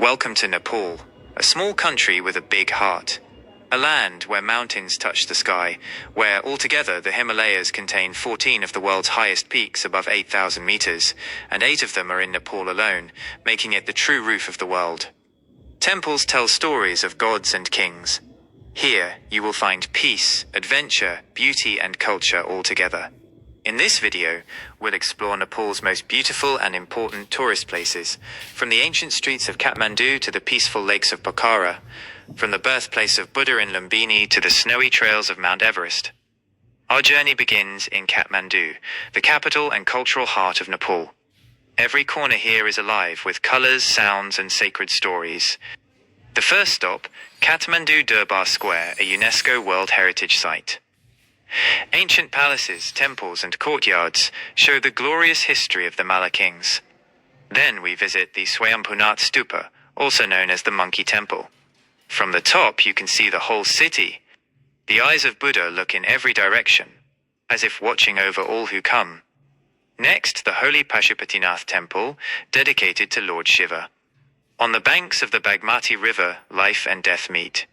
Welcome to Nepal, a small country with a big heart. A land where mountains touch the sky, where altogether the Himalayas contain 14 of the world's highest peaks above 8,000 meters, and 8 of them are in Nepal alone, making it the true roof of the world. Temples tell stories of gods and kings. Here, you will find peace, adventure, beauty, and culture all together. In this video, we'll explore Nepal's most beautiful and important tourist places, from the ancient streets of Kathmandu to the peaceful lakes of Pokhara, from the birthplace of Buddha in Lumbini to the snowy trails of Mount Everest. Our journey begins in Kathmandu, the capital and cultural heart of Nepal. Every corner here is alive with colors, sounds, and sacred stories. The first stop, Kathmandu Durbar Square, a UNESCO World Heritage Site. Ancient palaces, temples, and courtyards show the glorious history of the Malla kings. Then we visit the Swayambhunath Stupa, also known as the Monkey Temple. From the top, you can see the whole city. The eyes of Buddha look in every direction, as if watching over all who come. Next, the holy Pashupatinath Temple, dedicated to Lord Shiva. On the banks of the Bagmati River, life and death meet.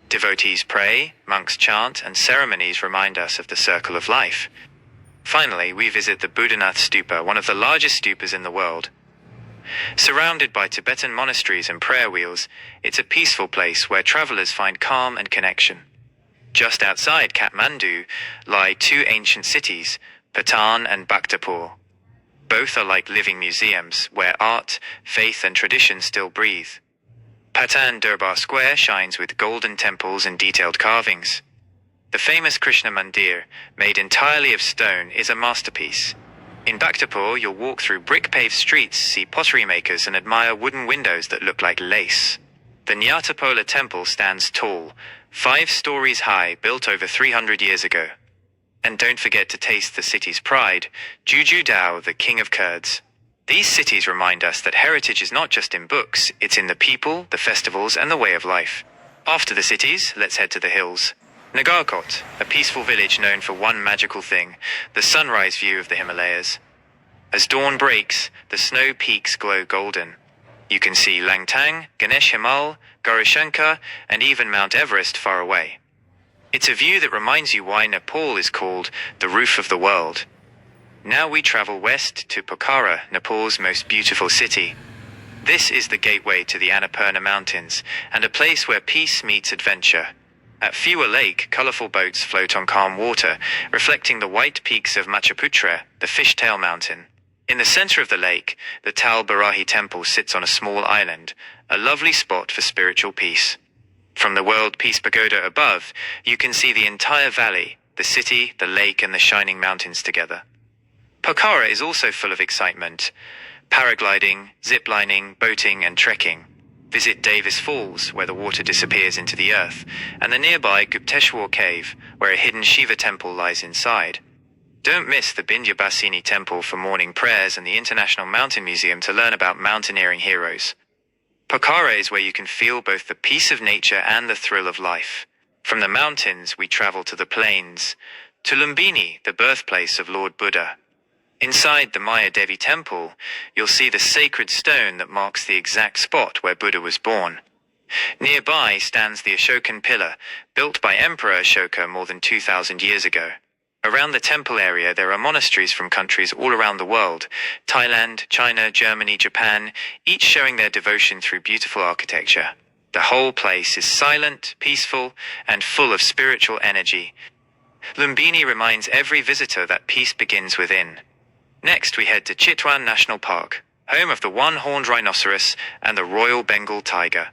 Devotees pray, monks chant, and ceremonies remind us of the circle of life. Finally, we visit the Buddhanath Stupa, one of the largest stupas in the world. Surrounded by Tibetan monasteries and prayer wheels, it's a peaceful place where travelers find calm and connection. Just outside Kathmandu lie two ancient cities, Bhutan and Bhaktapur. Both are like living museums where art, faith, and tradition still breathe. Patan Durbar Square shines with golden temples and detailed carvings. The famous Krishna Mandir, made entirely of stone, is a masterpiece. In Bhaktapur, you'll walk through brick-paved streets, see pottery makers, and admire wooden windows that look like lace. The Nyatapola Temple stands tall, 5 stories high, built over 300 years ago. And don't forget to taste the city's pride, Juju Dao, the king of curds. These cities remind us that heritage is not just in books, it's in the people, the festivals, and the way of life. After the cities, let's head to the hills. Nagarkot, a peaceful village known for one magical thing, the sunrise view of the Himalayas. As dawn breaks, the snow peaks glow golden. You can see Langtang, Ganesh Himal, Gaurashankar, and even Mount Everest far away. It's a view that reminds you why Nepal is called the roof of the world. Now we travel west to Pokhara, Nepal's most beautiful city. This is the gateway to the Annapurna Mountains, and a place where peace meets adventure. At Fiwa Lake, colorful boats float on calm water, reflecting the white peaks of Machaputra, the fishtail mountain. In the center of the lake, the Tal Barahi Temple sits on a small island, a lovely spot for spiritual peace. From the World Peace Pagoda above, you can see the entire valley, the city, the lake, and the shining mountains together. Pokhara is also full of excitement. Paragliding, ziplining, boating, and trekking. Visit Davis Falls, where the water disappears into the earth, and the nearby Gupteshwar Cave, where a hidden Shiva temple lies inside. Don't miss the Bindyabasini Temple for morning prayers and the International Mountain Museum to learn about mountaineering heroes. Pokhara is where you can feel both the peace of nature and the thrill of life. From the mountains, we travel to the plains, to Lumbini, the birthplace of Lord Buddha. Inside the Maya Devi temple, you'll see the sacred stone that marks the exact spot where Buddha was born. Nearby stands the Ashokan pillar, built by Emperor Ashoka more than 2,000 years ago. Around the temple area, there are monasteries from countries all around the world, Thailand, China, Germany, Japan, each showing their devotion through beautiful architecture. The whole place is silent, peaceful, and full of spiritual energy. Lumbini reminds every visitor that peace begins within. Next, we head to Chitwan National Park, home of the one-horned rhinoceros and the Royal Bengal tiger.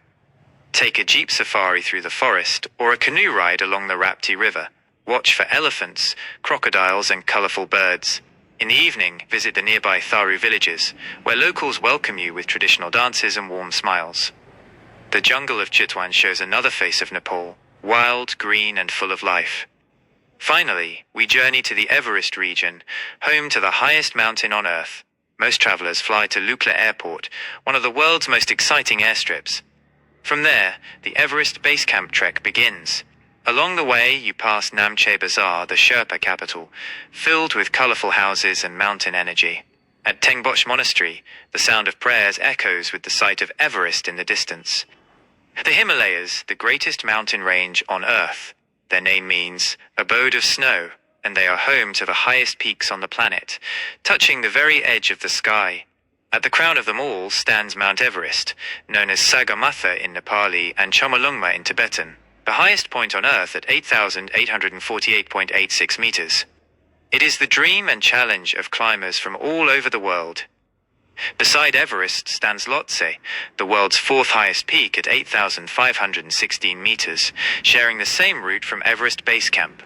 Take a jeep safari through the forest or a canoe ride along the Rapti River. Watch for elephants, crocodiles, and colorful birds. In the evening, visit the nearby Tharu villages, where locals welcome you with traditional dances and warm smiles. The jungle of Chitwan shows another face of Nepal, wild, green, and full of life. Finally, we journey to the Everest region, home to the highest mountain on Earth. Most travelers fly to Lukla Airport, one of the world's most exciting airstrips. From there, the Everest base camp trek begins. Along the way, you pass Namche Bazaar, the Sherpa capital, filled with colorful houses and mountain energy. At Tengboche Monastery, the sound of prayers echoes with the sight of Everest in the distance. The Himalayas, the greatest mountain range on Earth. Their name means abode of snow, and they are home to the highest peaks on the planet, touching the very edge of the sky. At the crown of them all stands Mount Everest, known as Sagarmatha in Nepali and Chomolungma in Tibetan, the highest point on Earth at 8,848.86 meters. It is the dream and challenge of climbers from all over the world. Beside Everest stands Lhotse, the world's fourth highest peak at 8,516 meters, sharing the same route from Everest Base Camp.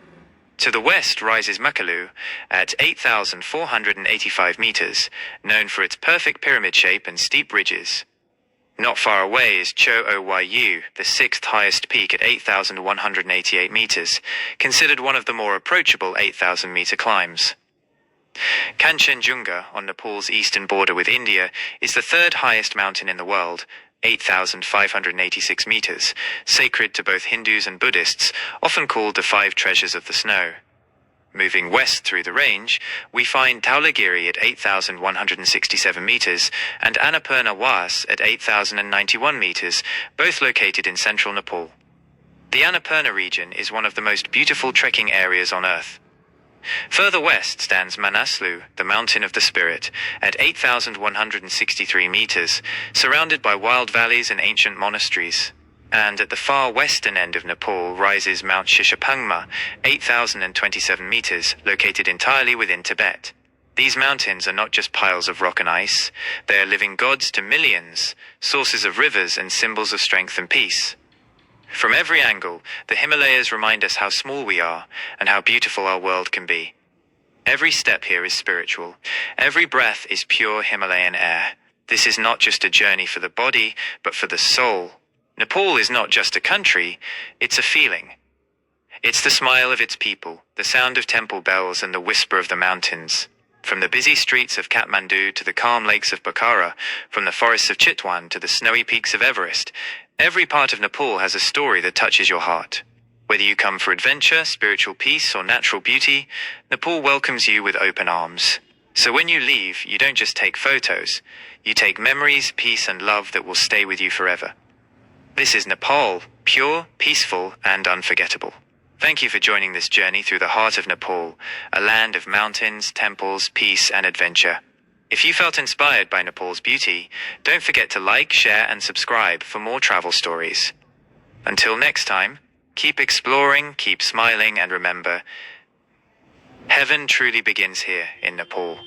To the west rises Makalu at 8,485 meters, known for its perfect pyramid shape and steep ridges. Not far away is Cho Oyu, the sixth highest peak at 8,188 meters, considered one of the more approachable 8,000-meter climbs. Kanchenjunga, on Nepal's eastern border with India, is the third highest mountain in the world, 8,586 meters, sacred to both Hindus and Buddhists, often called the five treasures of the snow. Moving west through the range, we find Dhaulagiri at 8,167 meters and Annapurna at 8,091 meters, both located in central Nepal. The Annapurna region is one of the most beautiful trekking areas on Earth. Further west stands Manaslu, the Mountain of the Spirit, at 8,163 meters, surrounded by wild valleys and ancient monasteries. And at the far western end of Nepal rises Mount Shishapangma, 8,027 meters, located entirely within Tibet. These mountains are not just piles of rock and ice, they are living gods to millions, sources of rivers and symbols of strength and peace. From every angle, the Himalayas remind us how small we are and how beautiful our world can be. Every step here is spiritual. Every breath is pure Himalayan air. This is not just a journey for the body, but for the soul. Nepal is not just a country, it's a feeling. It's the smile of its people, the sound of temple bells and the whisper of the mountains. From the busy streets of Kathmandu to the calm lakes of Pokhara, from the forests of Chitwan to the snowy peaks of Everest, every part of Nepal has a story that touches your heart. Whether you come for adventure, spiritual peace, or natural beauty, Nepal welcomes you with open arms. So when you leave, you don't just take photos, you take memories, peace, and love that will stay with you forever. This is Nepal, pure, peaceful, and unforgettable. Thank you for joining this journey through the heart of Nepal, a land of mountains, temples, peace, and adventure. If you felt inspired by Nepal's beauty, don't forget to like, share, and subscribe for more travel stories. Until next time, keep exploring, keep smiling, and remember, heaven truly begins here in Nepal.